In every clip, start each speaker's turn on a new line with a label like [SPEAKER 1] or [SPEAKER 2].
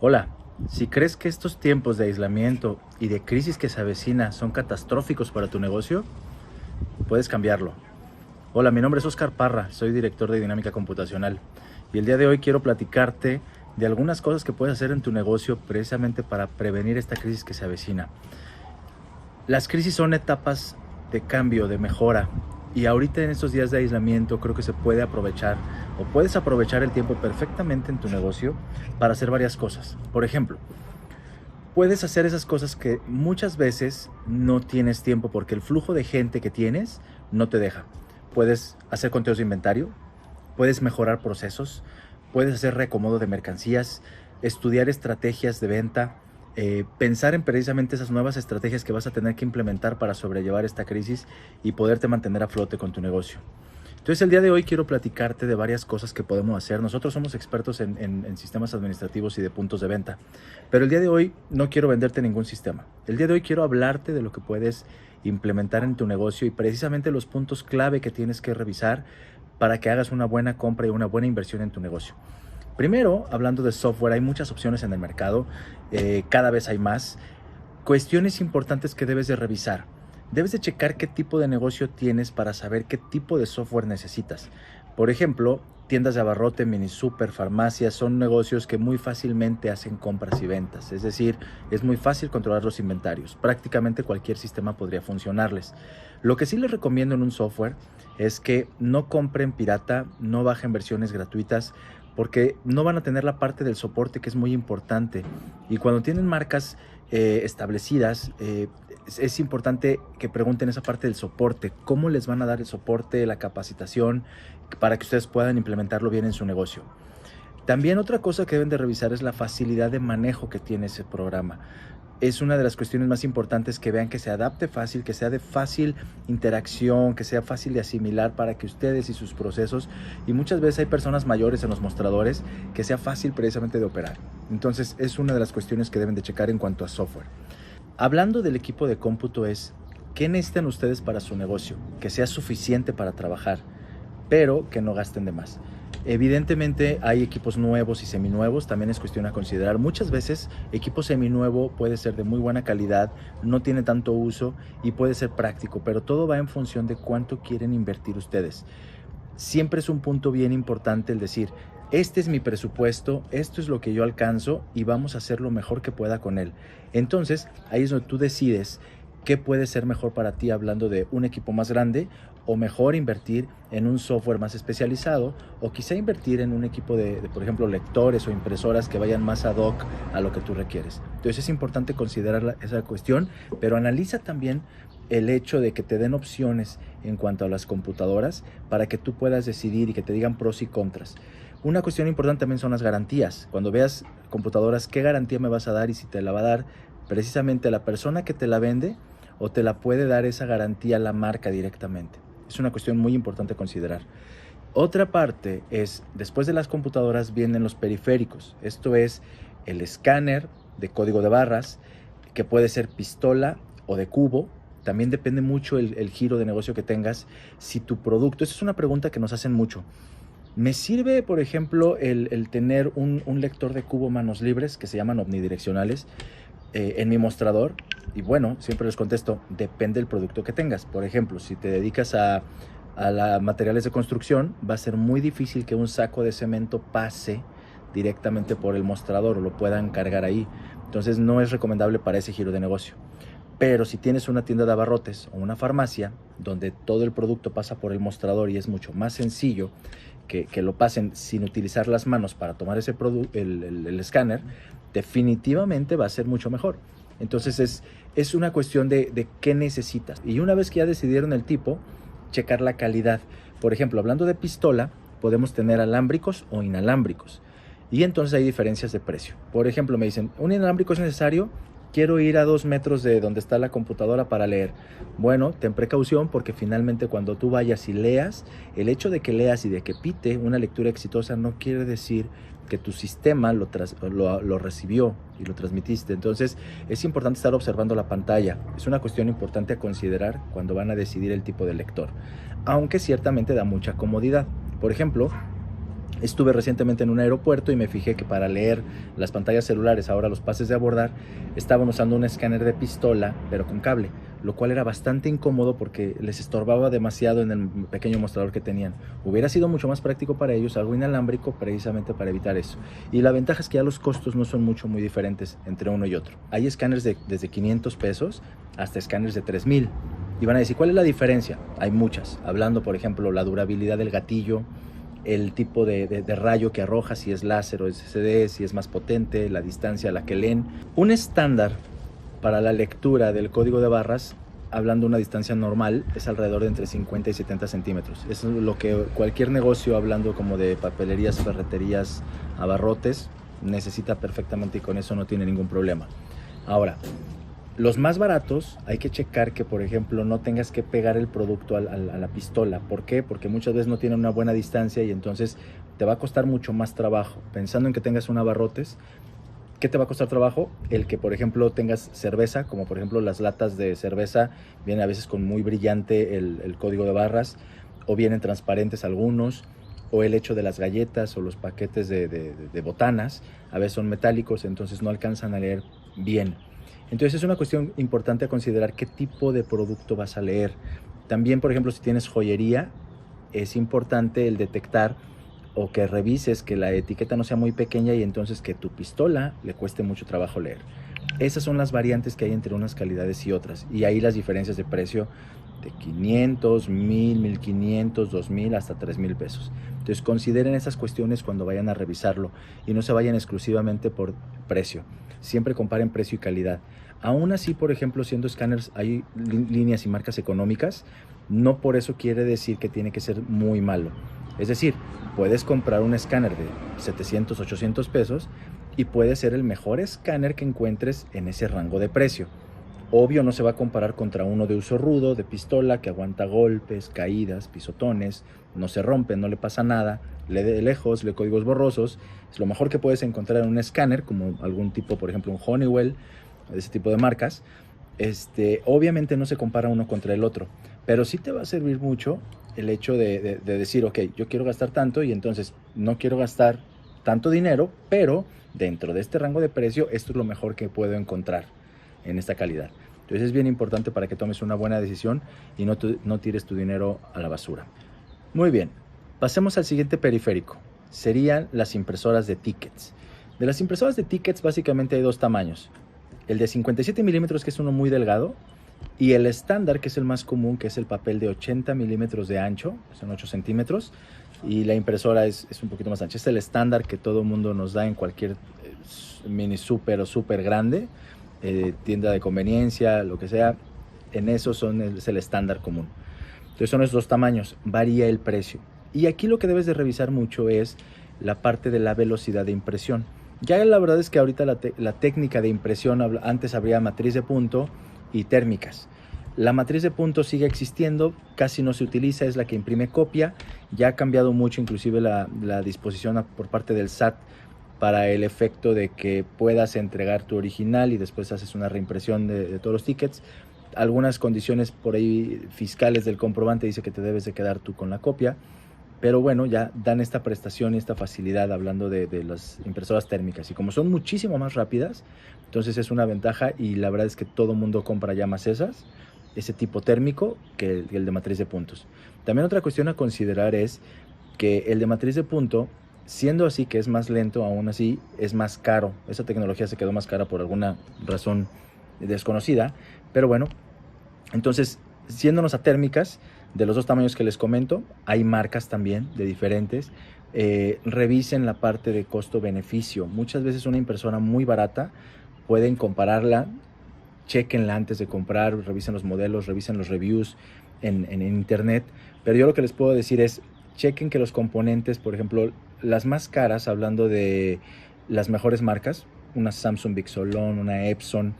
[SPEAKER 1] Hola, si crees que estos tiempos de aislamiento y de crisis que se avecina son catastróficos para tu negocio, puedes cambiarlo. Hola, mi nombre es Oscar Parra, soy director de Dinámica Computacional y el día de hoy quiero platicarte de algunas cosas que puedes hacer en tu negocio precisamente para prevenir esta crisis que se avecina. Las crisis son etapas de cambio, de mejora, y ahorita en estos días de aislamiento creo que se puede aprovechar o puedes aprovechar el tiempo perfectamente en tu negocio para hacer varias cosas. Por ejemplo, puedes hacer esas cosas que muchas veces no tienes tiempo porque el flujo de gente que tienes no te deja. Puedes hacer conteos de inventario, puedes mejorar procesos, puedes hacer reacomodo de mercancías, estudiar estrategias de venta, pensar en precisamente esas nuevas estrategias que vas a tener que implementar para sobrellevar esta crisis y poderte mantener a flote con tu negocio. Entonces el día de hoy quiero platicarte de varias cosas que podemos hacer. Nosotros somos expertos en sistemas administrativos y de puntos de venta, pero el día de hoy no quiero venderte ningún sistema. El día de hoy quiero hablarte de lo que puedes implementar en tu negocio y precisamente los puntos clave que tienes que revisar para que hagas una buena compra y una buena inversión en tu negocio. Primero, hablando de software, hay muchas opciones en el mercado, cada vez hay más. Cuestiones importantes que debes de revisar. Debes de checar qué tipo de negocio tienes para saber qué tipo de software necesitas. Por ejemplo, tiendas de abarrote, mini super, farmacias, son negocios que muy fácilmente hacen compras y ventas. Es decir, es muy fácil controlar los inventarios. Prácticamente cualquier sistema podría funcionarles. Lo que sí les recomiendo en un software es que no compren pirata, no bajen versiones gratuitas, porque no van a tener la parte del soporte que es muy importante. Y cuando tienen marcas establecidas, es importante que pregunten esa parte del soporte, cómo les van a dar el soporte, la capacitación, para que ustedes puedan implementarlo bien en su negocio. También otra cosa que deben de revisar es la facilidad de manejo que tiene ese programa. Es una de las cuestiones más importantes, que vean que se adapte fácil, que sea de fácil interacción, que sea fácil de asimilar para que ustedes y sus procesos, y muchas veces hay personas mayores en los mostradores, que sea fácil precisamente de operar. Entonces es una de las cuestiones que deben de checar en cuanto a software. Hablando del equipo de cómputo es, ¿qué necesitan ustedes para su negocio? Que sea suficiente para trabajar, pero que no gasten de más. Evidentemente hay equipos nuevos y seminuevos, también es cuestión a considerar. Muchas veces equipo seminuevo puede ser de muy buena calidad, no tiene tanto uso y puede ser práctico, pero todo va en función de cuánto quieren invertir ustedes. Siempre es un punto bien importante el decir, este es mi presupuesto, esto es lo que yo alcanzo y vamos a hacer lo mejor que pueda con él. Entonces, ahí es donde tú decides qué puede ser mejor para ti, hablando de un equipo más grande o mejor invertir en un software más especializado, o quizá invertir en un equipo por ejemplo, lectores o impresoras que vayan más ad hoc a lo que tú requieres. Entonces es importante considerar esa cuestión, pero analiza también el hecho de que te den opciones en cuanto a las computadoras para que tú puedas decidir y que te digan pros y contras. Una cuestión importante también son las garantías. Cuando veas computadoras, ¿qué garantía me vas a dar? Y si te la va a dar precisamente la persona que te la vende, o te la puede dar esa garantía la marca directamente. Es una cuestión muy importante a considerar. Otra parte es, después de las computadoras vienen los periféricos. Esto es el escáner de código de barras, que puede ser pistola o de cubo. También depende mucho el giro de negocio que tengas. Si tu producto, esa es una pregunta que nos hacen mucho. Me sirve, por ejemplo, el tener un lector de cubo manos libres, que se llaman omnidireccionales, en mi mostrador. Y bueno, siempre les contesto, depende del producto que tengas. Por ejemplo, si te dedicas a materiales de construcción, va a ser muy difícil que un saco de cemento pase directamente por el mostrador o lo puedan cargar ahí. Entonces no es recomendable para ese giro de negocio. Pero si tienes una tienda de abarrotes o una farmacia donde todo el producto pasa por el mostrador y es mucho más sencillo que lo pasen sin utilizar las manos para tomar ese el escáner, definitivamente va a ser mucho mejor. Entonces es una cuestión de qué necesitas. Y una vez que ya decidieron el tipo, checar la calidad. Por ejemplo, hablando de pistola, podemos tener alámbricos o inalámbricos. Y entonces hay diferencias de precio. Por ejemplo, me dicen, ¿un inalámbrico es necesario? Quiero ir a 2 metros de donde está la computadora para leer. Bueno, ten precaución, porque finalmente cuando tú vayas y leas, el hecho de que leas y de que pite una lectura exitosa no quiere decir que tu sistema lo recibió y lo transmitiste. Entonces es importante estar observando la pantalla. Es una cuestión importante a considerar cuando van a decidir el tipo de lector, aunque ciertamente da mucha comodidad. Por ejemplo, Estuve recientemente en un aeropuerto y me fijé que para leer las pantallas celulares, ahora los pases de abordar, estaban usando un escáner de pistola, pero con cable, lo cual era bastante incómodo porque les estorbaba demasiado en el pequeño mostrador que tenían. Hubiera sido mucho más práctico para ellos algo inalámbrico precisamente para evitar eso. Y la ventaja es que ya los costos no son muy diferentes entre uno y otro. Hay escáneres desde 500 pesos hasta escáneres de 3000. Y van a decir, ¿cuál es la diferencia? Hay muchas. Hablando, por ejemplo, la durabilidad del gatillo, el tipo de rayo que arroja, si es láser o SSD, si es más potente, la distancia a la que leen. Un estándar para la lectura del código de barras, hablando de una distancia normal, es alrededor de entre 50 y 70 centímetros. Eso es lo que cualquier negocio, hablando como de papelerías, ferreterías, abarrotes, necesita perfectamente, y con eso no tiene ningún problema. Ahora, los más baratos hay que checar que, por ejemplo, no tengas que pegar el producto a la pistola. ¿Por qué? Porque muchas veces no tienen una buena distancia y entonces te va a costar mucho más trabajo. Pensando en que tengas un abarrotes, ¿qué te va a costar trabajo? El que, por ejemplo, tengas cerveza, como por ejemplo las latas de cerveza, vienen a veces con muy brillante el código de barras, o vienen transparentes algunos, o el hecho de las galletas o los paquetes de botanas, a veces son metálicos, entonces no alcanzan a leer bien. Entonces es una cuestión importante a considerar qué tipo de producto vas a leer. También, por ejemplo, si tienes joyería, es importante el detectar o que revises que la etiqueta no sea muy pequeña y entonces que tu pistola le cueste mucho trabajo leer. Esas son las variantes que hay entre unas calidades y otras. Y ahí las diferencias de precio de 500, 1000, 1500, 2000 hasta 3000 pesos. Entonces consideren esas cuestiones cuando vayan a revisarlo y no se vayan exclusivamente por precio. Siempre comparen precio y calidad. Aún así, por ejemplo, siendo escáneres hay líneas y marcas económicas, no por eso quiere decir que tiene que ser muy malo. Es decir, puedes comprar un escáner de 700, 800 pesos y puede ser el mejor escáner que encuentres en ese rango de precio. Obvio no se va a comparar contra uno de uso rudo, de pistola, que aguanta golpes, caídas, pisotones, no se rompe, no le pasa nada, lee de lejos, lee códigos borrosos. Es lo mejor que puedes encontrar en un escáner, como algún tipo, por ejemplo, un Honeywell, ese tipo de marcas. Obviamente no se compara uno contra el otro, pero sí te va a servir mucho el hecho de decir, ok, yo quiero gastar tanto y entonces no quiero gastar tanto dinero, pero dentro de este rango de precio, esto es lo mejor que puedo encontrar en esta calidad. Entonces es bien importante para que tomes una buena decisión y no tires tu dinero a la basura. Muy bien, pasemos al siguiente periférico. Serían las impresoras de tickets. De las impresoras de tickets básicamente hay dos tamaños. El de 57 milímetros, que es uno muy delgado, y el estándar, que es el más común, que es el papel de 80 milímetros de ancho, son 8 centímetros, y la impresora es un poquito más ancha. Es el estándar que todo el mundo nos da en cualquier mini super o super grande, tienda de conveniencia, lo que sea. En eso es el estándar común. Entonces son esos dos tamaños, varía el precio. Y aquí lo que debes de revisar mucho es la parte de la velocidad de impresión. Ya la verdad es que ahorita la técnica de impresión, antes habría matriz de punto y térmicas. La matriz de punto sigue existiendo, casi no se utiliza, es la que imprime copia. Ya ha cambiado mucho inclusive la disposición por parte del SAT para el efecto de que puedas entregar tu original y después haces una reimpresión de todos los tickets. Algunas condiciones por ahí fiscales del comprobante dice que te debes de quedar tú con la copia, pero bueno, ya dan esta prestación y esta facilidad hablando de las impresoras térmicas, y como son muchísimo más rápidas, entonces es una ventaja, y la verdad es que todo mundo compra ya más ese tipo térmico que el de matriz de puntos. También otra cuestión a considerar es que el de matriz de punto, siendo así que es más lento, aún así es más caro. Esa tecnología se quedó más cara por alguna razón desconocida, pero bueno, entonces, siéndonos a térmicas, de los dos tamaños que les comento, hay marcas también de diferentes. Revisen la parte de costo-beneficio. Muchas veces una impresora muy barata, pueden compararla, chequenla antes de comprar, revisen los modelos, revisen los reviews en internet, pero yo lo que les puedo decir es, chequen que los componentes, por ejemplo, las más caras, hablando de las mejores marcas, una Samsung Big Solon, una Epson,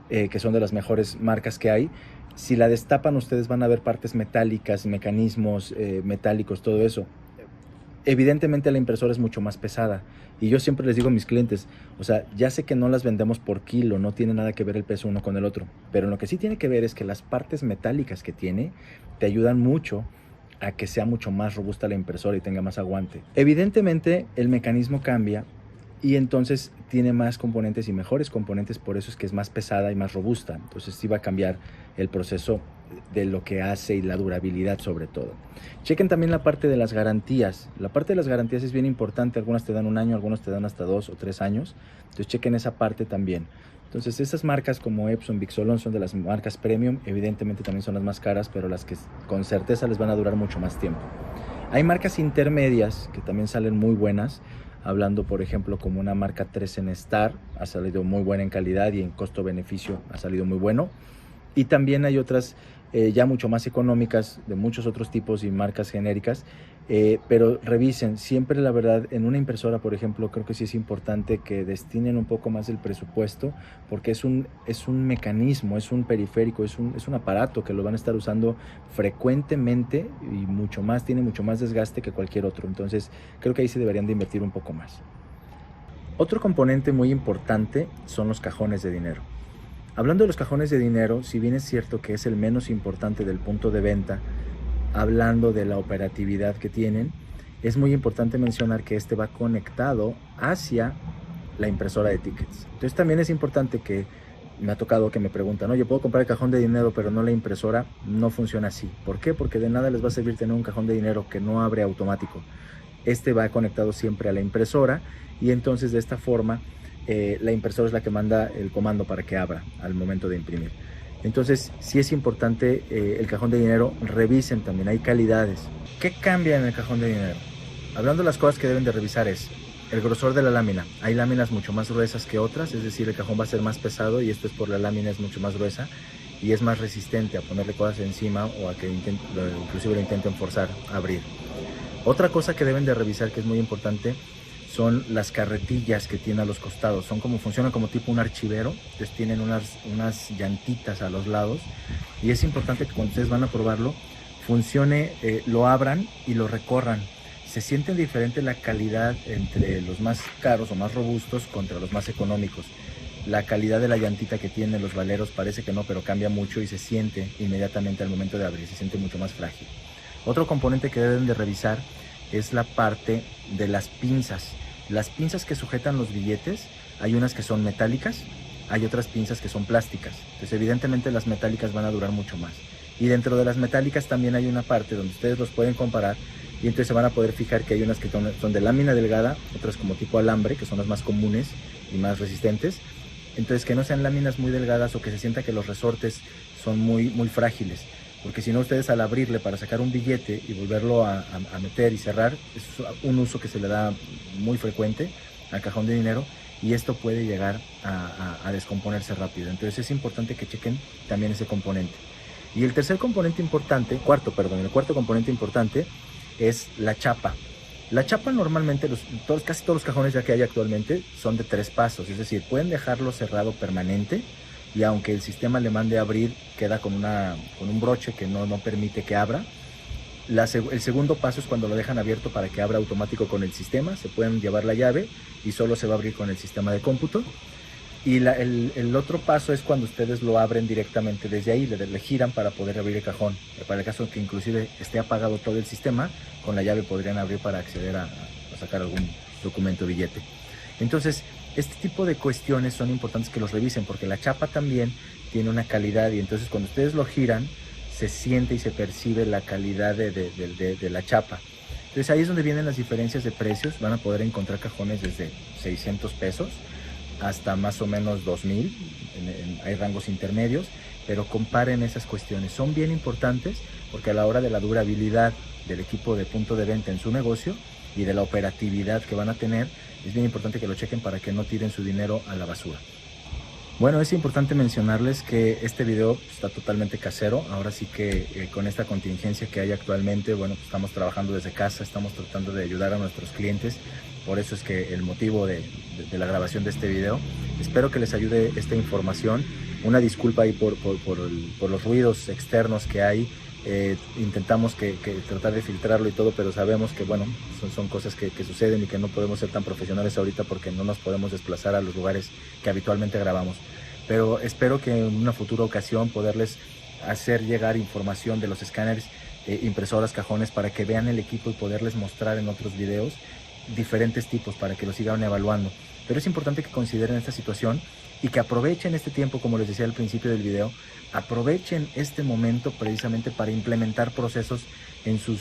[SPEAKER 1] que son de las mejores marcas que hay, si la destapan ustedes van a ver partes metálicas, mecanismos metálicos, todo eso. Evidentemente la impresora es mucho más pesada, y yo siempre les digo a mis clientes, o sea, ya sé que no las vendemos por kilo, no tiene nada que ver el peso uno con el otro, pero lo que sí tiene que ver es que las partes metálicas que tiene te ayudan mucho a que sea mucho más robusta la impresora y tenga más aguante. Evidentemente el mecanismo cambia y entonces tiene más componentes y mejores componentes, por eso es que es más pesada y más robusta. Entonces sí va a cambiar el proceso de lo que hace y la durabilidad sobre todo. Chequen también la parte de las garantías. La parte de las garantías es bien importante, algunas te dan 1 año, algunos te dan hasta 2 o 3 años. Entonces chequen esa parte también. Entonces esas marcas como Epson, Bixolon son de las marcas premium, evidentemente también son las más caras, pero las que con certeza les van a durar mucho más tiempo. Hay marcas intermedias que también salen muy buenas, hablando por ejemplo como una marca 3N Star, ha salido muy buena en calidad y en costo-beneficio ha salido muy bueno. Y también hay otras ya mucho más económicas de muchos otros tipos y marcas genéricas, pero revisen siempre, la verdad, en una impresora por ejemplo creo que sí es importante que destinen un poco más el presupuesto, porque es un mecanismo, es un periférico, es un aparato que lo van a estar usando frecuentemente y mucho más, tiene mucho más desgaste que cualquier otro. Entonces creo que ahí se deberían de invertir un poco más. Otro componente muy importante son los cajones de dinero. Hablando de los cajones de dinero, si bien es cierto que es el menos importante del punto de venta, hablando de la operatividad que tienen, es muy importante mencionar que este va conectado hacia la impresora de tickets. Entonces también es importante que, me ha tocado que me preguntan, oye, ¿puedo comprar el cajón de dinero pero no la impresora? No funciona así. ¿Por qué? Porque de nada les va a servir tener un cajón de dinero que no abre automático. Este va conectado siempre a la impresora y entonces de esta forma la impresora es la que manda el comando para que abra al momento de imprimir. Entonces sí es importante el cajón de dinero, revisen también, hay calidades. ¿Qué cambia en el cajón de dinero? Hablando de las cosas que deben de revisar es el grosor de la lámina. Hay láminas mucho más gruesas que otras, es decir, el cajón va a ser más pesado y esto es por la lámina es mucho más gruesa y es más resistente a ponerle cosas encima o a que inclusive lo intenten forzar a abrir. Otra cosa que deben de revisar que es muy importante son las carretillas que tiene a los costados. Funcionan como tipo un archivero, entonces tienen unas llantitas a los lados y es importante que cuando ustedes van a probarlo funcione, lo abran y lo recorran. Se siente diferente la calidad entre los más caros o más robustos contra los más económicos. La calidad de la llantita que tienen los valeros parece que no, pero cambia mucho y se siente inmediatamente al momento de abrir, se siente mucho más frágil. Otro componente que deben de revisar es la parte de las pinzas. Las pinzas que sujetan los billetes, hay unas que son metálicas, hay otras pinzas que son plásticas. Entonces evidentemente las metálicas van a durar mucho más. Y dentro de las metálicas también hay una parte donde ustedes los pueden comparar y entonces se van a poder fijar que hay unas que son de lámina delgada, otras como tipo alambre, que son las más comunes y más resistentes. Entonces que no sean láminas muy delgadas o que se sienta que los resortes son muy frágiles. Porque si no, ustedes al abrirle para sacar un billete y volverlo a meter y cerrar, es un uso que se le da muy frecuente al cajón de dinero y esto puede llegar a descomponerse rápido. Entonces es importante que chequen también ese componente. Y el cuarto componente importante es la chapa. La chapa normalmente, casi todos los cajones ya que hay actualmente son de 3 pasos, es decir, pueden dejarlo cerrado permanente y aunque el sistema le mande a abrir, queda con un broche que no permite que abra. El segundo paso es cuando lo dejan abierto para que abra automático con el sistema. Se pueden llevar la llave y solo se va a abrir con el sistema de cómputo. Y el otro paso es cuando ustedes lo abren directamente desde ahí, le giran para poder abrir el cajón. Para el caso que inclusive esté apagado todo el sistema, con la llave podrían abrir para acceder a sacar algún documento o billete. Entonces, este tipo de cuestiones son importantes que los revisen porque la chapa también tiene una calidad y entonces cuando ustedes lo giran se siente y se percibe la calidad de la chapa. Entonces ahí es donde vienen las diferencias de precios. Van a poder encontrar cajones desde 600 pesos hasta más o menos 2,000, hay rangos intermedios, pero comparen esas cuestiones. Son bien importantes porque a la hora de la durabilidad del equipo de punto de venta en su negocio y de la operatividad que van a tener, es bien importante que lo chequen para que no tiren su dinero a la basura. Bueno, es importante mencionarles que este video está totalmente casero. Ahora sí que con esta contingencia que hay actualmente, bueno, pues estamos trabajando desde casa, estamos tratando de ayudar a nuestros clientes. Por eso es que el motivo de la grabación de este video. Espero que les ayude esta información. Una disculpa ahí por los ruidos externos que hay. Intentamos tratar de filtrarlo y todo, pero sabemos que bueno, son cosas que suceden y que no podemos ser tan profesionales ahorita porque no nos podemos desplazar a los lugares que habitualmente grabamos. Pero espero que en una futura ocasión poderles hacer llegar información de los escáneres impresoras, cajones, para que vean el equipo y poderles mostrar en otros videos diferentes tipos para que lo sigan evaluando. Pero es importante que consideren esta situación y que aprovechen este tiempo, como les decía al principio del video, aprovechen este momento precisamente para implementar procesos en sus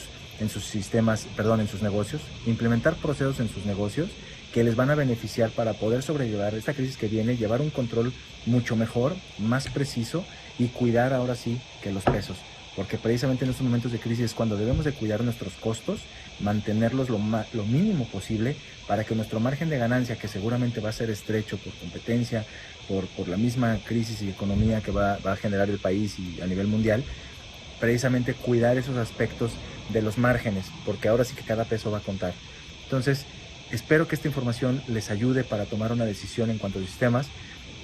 [SPEAKER 1] sistemas, en sus negocios, implementar procesos en sus negocios que les van a beneficiar para poder sobrellevar esta crisis que viene, llevar un control mucho mejor, más preciso y cuidar ahora sí que los pesos. Porque precisamente en estos momentos de crisis es cuando debemos de cuidar nuestros costos, mantenerlos lo mínimo posible para que nuestro margen de ganancia, que seguramente va a ser estrecho por competencia, por la misma crisis y economía que va a generar el país y a nivel mundial, precisamente cuidar esos aspectos de los márgenes, porque ahora sí que cada peso va a contar. Entonces, espero que esta información les ayude para tomar una decisión en cuanto a sistemas.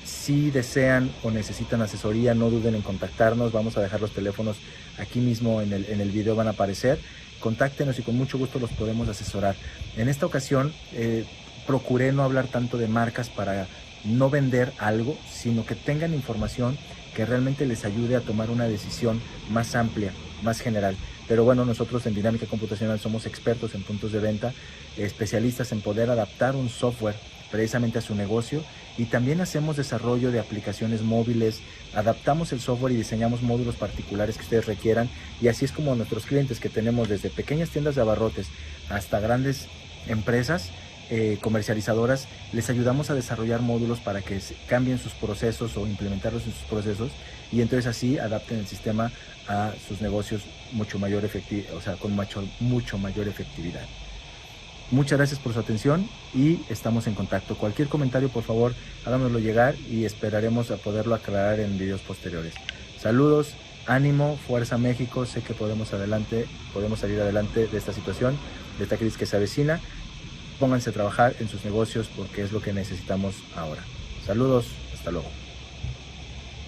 [SPEAKER 1] Si desean o necesitan asesoría, no duden en contactarnos. Vamos a dejar los teléfonos aquí mismo en el video, van a aparecer. Contáctenos y con mucho gusto los podemos asesorar. En esta ocasión procuré no hablar tanto de marcas para no vender algo, sino que tengan información que realmente les ayude a tomar una decisión más amplia, más general. Pero bueno, nosotros en Dinámica Computacional somos expertos en puntos de venta, especialistas en poder adaptar un software precisamente a su negocio, y también hacemos desarrollo de aplicaciones móviles, adaptamos el software y diseñamos módulos particulares que ustedes requieran, y así es como nuestros clientes, que tenemos desde pequeñas tiendas de abarrotes hasta grandes empresas comercializadoras, les ayudamos a desarrollar módulos para que cambien sus procesos o implementarlos en sus procesos, y entonces así adapten el sistema a sus negocios con mucho mayor efectividad. Muchas gracias por su atención y estamos en contacto. Cualquier comentario, por favor, háganoslo llegar y esperaremos a poderlo aclarar en videos posteriores. Saludos, ánimo, fuerza México. Sé que podemos salir adelante de esta situación, de esta crisis que se avecina. Pónganse a trabajar en sus negocios porque es lo que necesitamos ahora. Saludos, hasta luego.